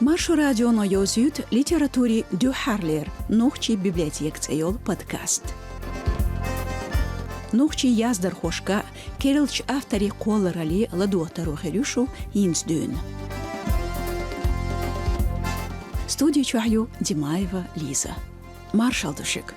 Маршу радио на Йозют литературе Дю Харлер, нухчи библиотек цейол подкаст. Нухчи яздар хошка, керилч автори колорали ладуатару херюшу инсдюн. Студия чухаю Димаева Лиза. Маршал душик.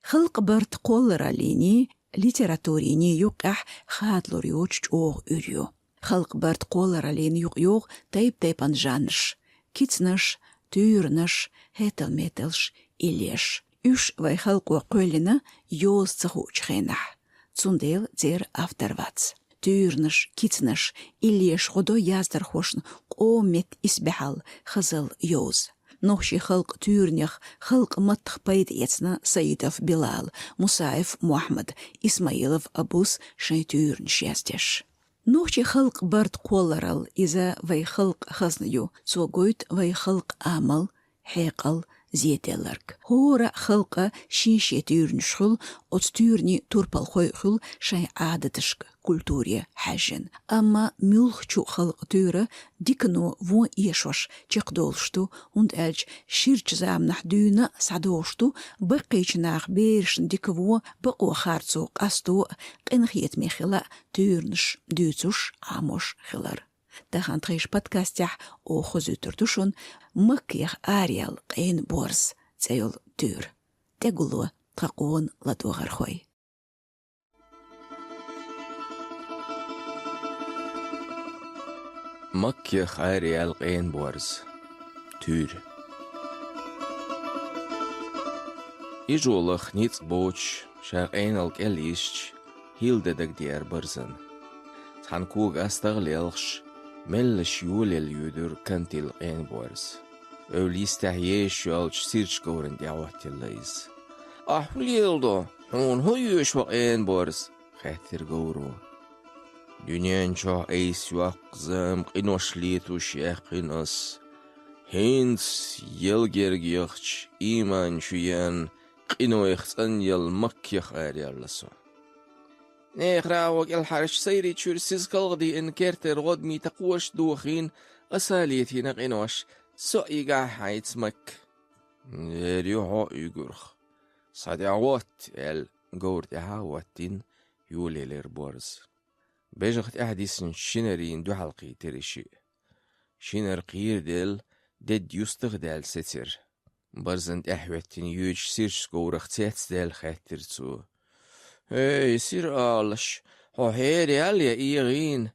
خلق برت قولراليني ليتراتوريني يقح خاطلور يوش جوغ أريو خلق برت قولراليني يوغ تيب تيبان جانش كيتنش تيرنش هيتل ميتلش إليش يوش وي خلق وقولنا يوز تخوش خينح تسونديل دير أفترواتس تيرنش كيتنش إليش خدو يازدر خوشن قومت إسبحال خزل يوز نوشي خلق تورنيخ خلق متخ بيد يتنا سيدف بلال مسايف محمد إسماعيلف أبوس شي تورن شيستش نوشي خلق برد قولرال إذا وي خلق خزنيو سوغويت وي خلق عمل حيقل زيتلرك هورا خلق شيشي تورن شخل أتورني توربال خوي خل شي عادتشك كولتوريا حاجن أما ملخشو خلق تورا ديكنو وون يشوش تيقدولشتو und elch شيرج زام نحدونا سعدوشتو بقيش ناخ بيرشن ديكوو بقو خارتسو قاستو قنخيت ميخلا تورنش دوتوش عاموش خلر دخان تغيش بودكاستيح او خزوتردوشون مكيخ آريال قين بورس تيول تور تقولوا تقون لدوغر خوي مكيخ آريال قين بورس تور إجولخ نيت بوش شاقين الكاليشش هيلددك ديار برزن تحنكوغ أستغليلش ملش يولي اليودر كنتي القين بورس أوليستحيش يالش سيرش كورن دعوات الليز أحليلدو هون هيوش وقين بورس خاطر قورو دنيان شو ايس يوقزم قنوش ليتو شيخينس هينس يلجرجيخش إيمان شويان قنويخ يل مكيخ آريالسو نيخراوك الحرش سيري تشورسيز قلغدي إن كيرتر غدمي تقوش دوخين أساليتي نقنوش سؤيقا حيتمك يريوحو يقرخ صدعوات قور دعواتين يولي ليربورز بيجغت أحديثن شنرين دو حلقي تريشي شنر قير ديل دد يستغدال ستر برزند أحواتين يوج سيرش قورخ تيتس ديل خاتر تو هاي سير آلش هو هيري أليا إيغين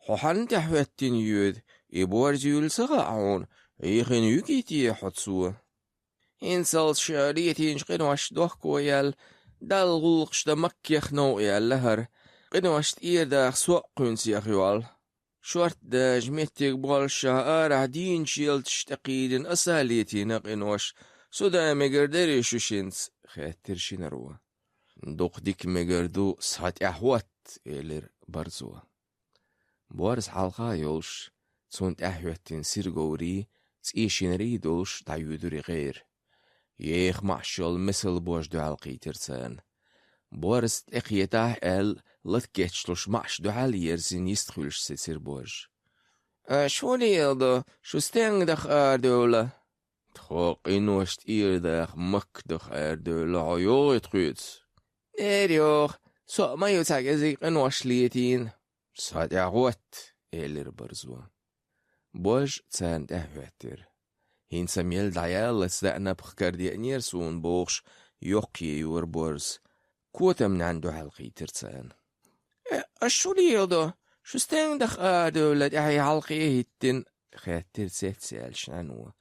هو حنت أحواتين يود إبوارز يلسغعون إيغين يوكيتي حدسو إنسال شاريتين شقنواش دوخكو يال دال غلقش دا مكيخ نو يال لهر قنواش تير داخ سوقون سيخيوال شورت دا جميتك بالشا آرع دين شيل تشتقيدن أساليتين قنواش سودا مقردري شوشينس خاتر شنروا دوق ديك مقردو سحات أحوات إلير برزوا بوارز حلقا يولش تسونت أحواتين سير قوري تسيشينري دولش دا يودري غير يخ معشل مثل بوش دو حلقي ترسان بوارز تقيتاه لتكيتشلوش معش دو حال يرزين يستخلش ستير بوش شو ليلدو شو ستنگ دخ آردولا تخوق إنوشت إير دخ مك دخ آردولا عيو يتخيت إيريوخ سو ما يوتاق إزيق إنوش ليتين ساد أغوات إلير برزوا بوش تساند أهواتر هين سميل دعيال لتسدقنا بخكار نيرسون بوخش يوقي يور بورز كوتا من عنده حلقي ترسان أشو ليلدو شو ستين دخ آدولة أحي حلقي هيتن خاتر سيت سيال شنانو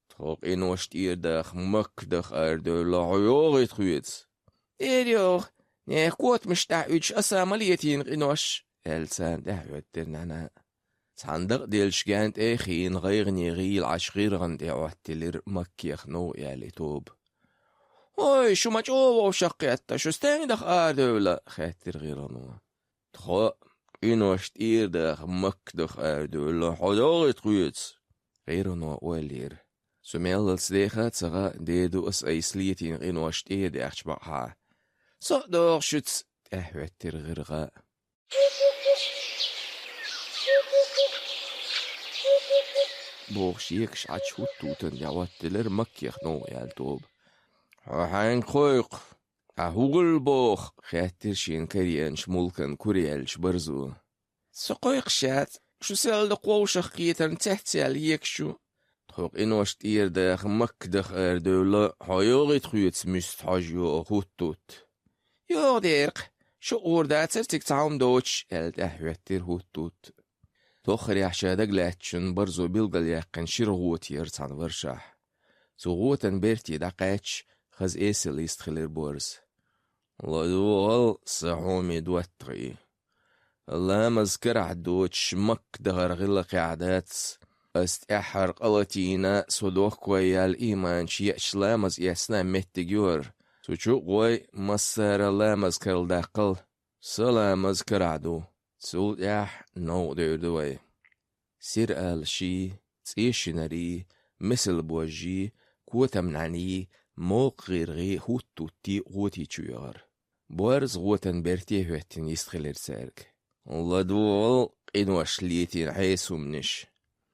تخوق إنوش تير دخ مك دخ آدولة عيوغي تخويت إيريوخ نيخ كوت مشتاعوش أساماليتين إنوش إلسان دهوتر نانا صندق ديلش جانت اخين غيرني غيل عشغير غند اعواتلر مكيخ نو يالي توب هاي شو ما جوه وشقيتا شو ستاني دخ آردولا خاتر غيرانو تخو إنو اشتير دخ مك دخ آردولا حداغي تخويت غيرانو والير سميل السديخات سغا ديدو اس ايسليتين إنو اشتير دخش بقها صدق شتس احواتر غيرغا بوخ يكش عتش هوتوتن يوتلر مكيخ نو يالتوب حين خويق هوغل بوخ خاتر شين كريان شمولكن كوريالش برزو سقويق شات شو سال دقوو شخيتن تحت سال يكشو تخوق إنوش تير داخ مكدخ أردولا هايوغي تخيوت مست حاجيو هوتوت يوغ ديرق شو أورداتر تكتعوم دوتش الدهوتر هوتوت توخر يحشادق لاتشن برزو بيلغل يقن شيرغوت يرتان ورشاح سوغوتن بيرتي داقاتش خز إيسل يستخلر بورز لدوغل صحومي دواتغي الله مذكر عدوتش مك دغر غلق عادات استحر قلتينا صدوخ كوي الإيمان شيئش لامز يسنا متجور سوچو قوي مصر الله مذكر داقل سلام مذكر عدو سول يح نو دوي سير آل شي تيشنري مثل بوجي كوتا منعني موق غيرغي هوتوتي غوتي تشويغر بورز غوتن برتي هوتن يستخلر سارك الله دوغل قنوش ليتين حيسو منش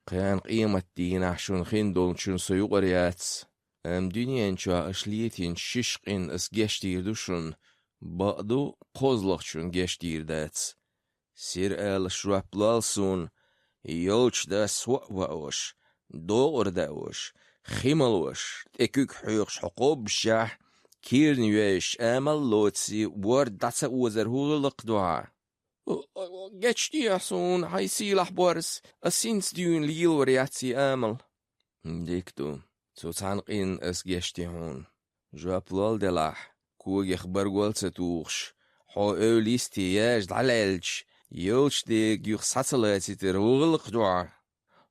قيان قيمة دين عشون خين دولشون سيوغريات دنيا انشا اشليتين ششقين اس گشتير دوشون بقدو قوزلخشون گشتير دات سير آل شرابلالسون يولش دا سوأوش دوغر داوش خيملوش تكوك حيوش حقوب شاح كيرنيوش آمل لوتسي وورد داتسا وزر هولق دعا گشتي حسون هاي سيلح بورس اسينس ديون ليل ورياتسي آمل ديكتو سو تانقين اس گشتي هون جوابلال دلاح كوغ يخبر قولت توغش حو اوليستي ياج دعلالج يولش ديك يوخ ساتلاتي ترهولق دعا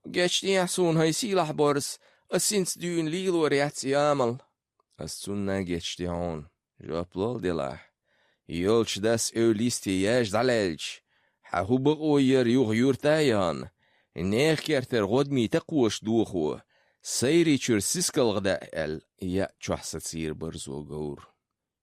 گشتي حسون هاي سيلح بورس اسينس ديون ليل ورياتسي آمل استونا گشتي هون جوابلال دلاح يولش داس اوليستي ياج دعلالج حهو بغوير يوغ يورتايان نيخ كارتر غدمي تقوش دوخو سيري چور سيسكال غداء يا چوحسة سير برزو غور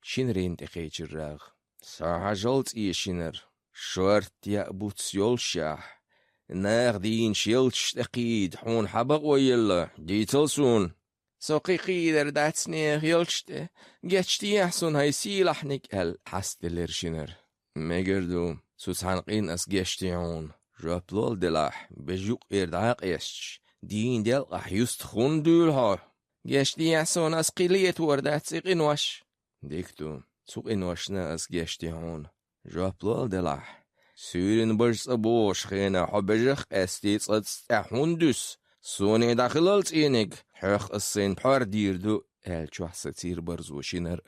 شنرين تخيچر راغ ساها جلت اي شنر شورت يا بوتس يولشاح ناغ دين شيلش تقيد حون حبق ويلا ديتلسون سوقي قيدر داتسنيغ يولشته گشتي احسن هاي سيلحنك حستلر شنر مگردو سوسحنقين اس گشتيون جابلول دلاح بجوق اردعاق يشش دين دل يست خون دولها گشتي احسن اس قليت وردات سيق انوش ديكتو سوق انوشنا اس گشتيون جابلول دلاح سورين برس ابوش خينا حبجخ استيت احون دوس سوني داخلالت اينك حق السين بار ديردو چوح ستير برزو شنر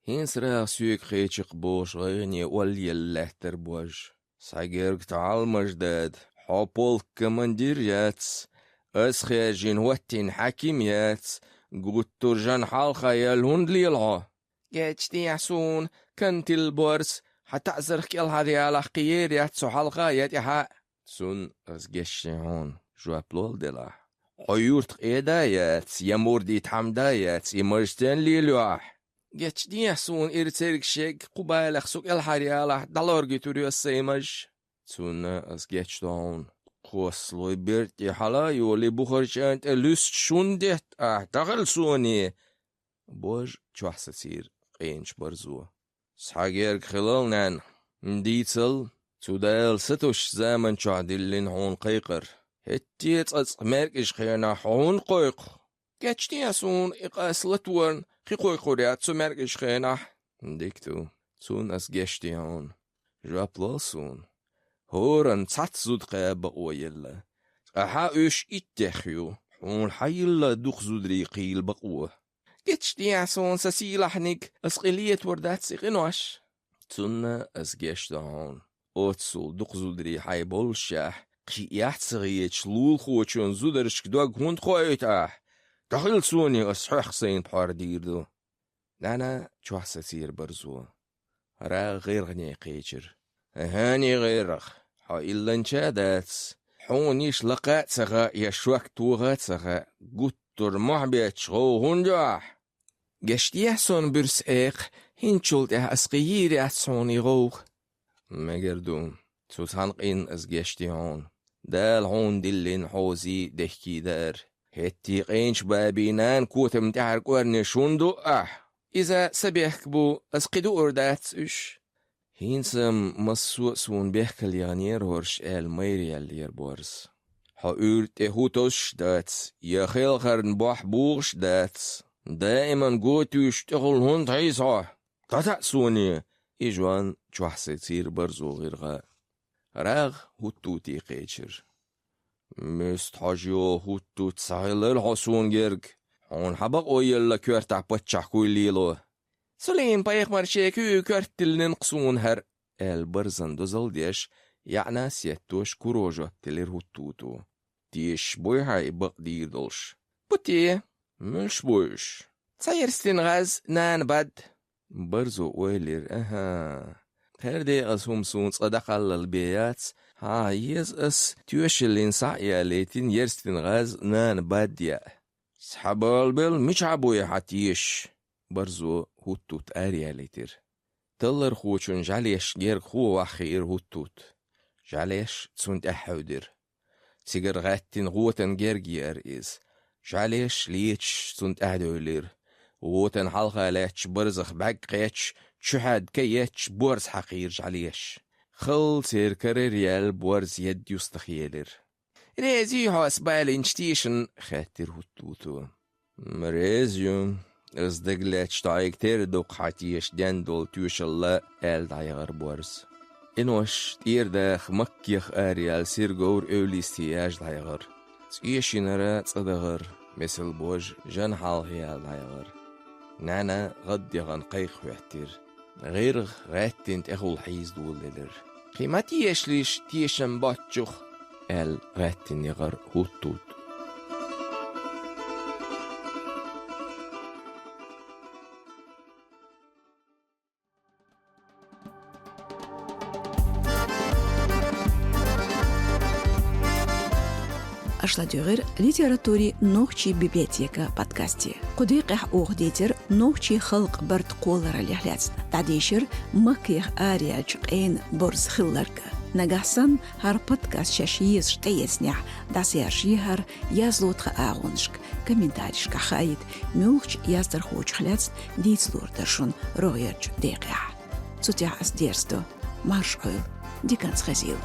هين سراغ سيوك خيچق بوش غيني ولي اللهتر بوج ساقيرك تعال مجداد حوبول كماندير ياتس اسخيجين واتين حاكيم ياتس قوت ترجان حال خيال هند ليلها جاتشتي يحسون كنت البورس حتى ازرخ يلها ديالا قيير ياتسو حلقا ياتيها سون اسجشيهون جوابلول دلاح عيورت قيدايات يمورديت حمدايات يمرجتين ليلوح جاتشتي يحسون ارترك شيك قبالخ سوك الحريالح دالورجي توريو السيمج سون اسجشتون قوصلوي بيرتي حالا يولي بخرجانت الوست شوندت داخل سوني بوج چوحستير قينش برزو سحاقيرك خلالنان نديتل تودال ستوش زامن چعدلين هون قيقر هتيت مركش خينا هون قيق گچتي اسون اقاس لتورن خي قيقوريات سو مركش خينا ديكتو سون اس گشتي هون جابلاسون هورن تاتزود قاب قويلا احا اوش اتخيو هون حيلا دوخزودري قيل بقوه گچتي اسون سسيلحنك اسقليت وردات سيقنوش تون اس گشت هون اوتسول دوخزودري حي بولشاح قي يحتسغي شلول خوچون زودرش دوغ هوند خويتا داخل سوني اسحق سين بحار ديردو نانا چوح ستير برزو را غير غني قيجر هاني غيرخ ها إلا انشادات حونيش لقات سغا يشوك توغات سغا قطر محبيت شغو هندوح گشتي احسون برس ايق هنچولت اسقيير احسوني غوغ مگردوم تسانقين أزجشتيون دال هون دلين حوزي دهكي دار هتي قينش بابينان كوتم تعرق ورنشون دقح إذا سبيحك بو أسقدو أردات إش هينسم مسوء سون بيحكل يغنير هورش ميري اللير بورس حاور تهوتوش دات يخيل خرن بوح بوغش دات دائما قوتوش تغل هون تعيسا تتأسوني إجوان جوحسي تصير برزو غيرغا راغ هوتو تيقيتشر مستحاجيو هوتو تسايلر حسون جرق هون حبق اويلا كورتع بچح كويليلو سلين بايق مرشيكو كورتل ننقصون هر البرزن دوزل ديش يعني سيتوش كروجو تلير هوتوتو ديش بويها بق دير دولش بوتي مش بويش تسير ستنغاز نان بد برزو ويلير هردي أسهم سون صدق على البيات يز أس تيوشلين سعيا ليتين يرستن غاز نان باديا سحبال بل مش عبوي حتيش برزو هوتوت آريا ليتر تلر خوشن جاليش جير خو وخير هوتوت جاليش تسون تحودر سيجر غاتين غوتن جير إز جاليش ليتش تسون تهدولير غوتن حلقة لاتش برزخ بقيتش شحاد كيتش بورز حقير جاليش خل سير كريريال بورز يد يستخيلر ريزي هاس بالينشتيشن خاتر هوتوتو مريزيوم ازدقلاتش تايك تردوق حتيش دندول توش الله دايغر بورز إنوش تير داخ مكيخ آريال سير غور أوليستياج دايغر سيشينرا تصدغر مثل بوج جن حالغيال دايغر نانا غد يغن قيخ ويحتر غير غاتين تأخل حيز دولدر قيمتي يشليش تيشن باتشوخ غاتين يغر هوتوت أشلا ديغير ليتراتوري نوخشي بيبليوتيكا بودكاستي قديقح أوغ ديتر نوخشي خلق برد قولر اليحلاتنا تعديشر مكيخ آريا جقين برز خلرك نجحسن هر بودكاست شاشيز شتيسنح داسيار شيهر يازلوت خاغونشك كمنتاريشك خايد ميوخش يازدر خوش خلاتس ديتسلور درشون رويرج ديقيح تسوتيح أس ديرستو مارش أويل دي كانت خزيلوي